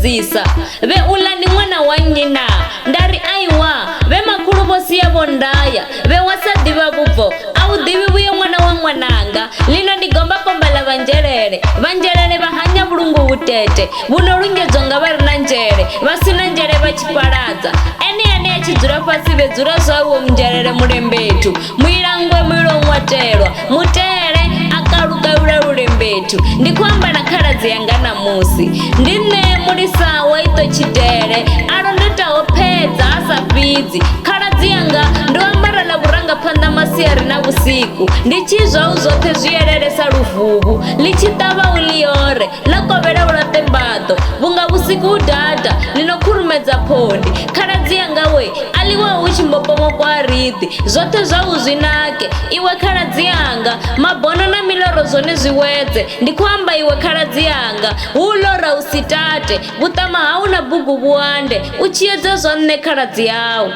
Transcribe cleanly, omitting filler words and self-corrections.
vhudzisa ve ulani ṅwana wa nnyi na ndari aiwa ve makhulu vho sia vho ndaya ve wasa ḓivha vhubvo a u ḓivhi vhuye ṅwana wa ṅwananga lino ndi gomba komba ḽa vanzhelele vha hanya vhulungu vhutete vhuno lungedzwa nga vha ri na nzhele vha sina nzhele vha tshikwaladza ene a tshi dzula fhasi ve dzula zwawo nzhelele mulembethu muilangwe muilo ṅwatelwa mutele akalukaula lulembethu ndi khou amba na khaladzi yanga namusi ndi nṋe mulisa wa ito tshidele alondetaho phedza a sa fhidzi khaladzi yanga ndo ambara ḽa vhurangaphanḓa masiari na vhusiku ndi tshi zwau zwoṱhe zwi elelesa luvuvhu ḽi tshi ṱavha u ḽiore ḽa kovhela vhulaṱe mbaḓo vhunga vhusiku u dada lino khurumedza phondi khaladzi yanga we a ḽiwa hu tshi mbopomopo a riḓi zwoṱhe zwau zwi nake iwe khaladzi yanga mabono na miloro zwone zwi wedze ndi khou amba iwe khaladzi yanga hu lora u si tate vhuṱama hau na bugu vhuande u tshiyedza zwa nṋe khaladzi yau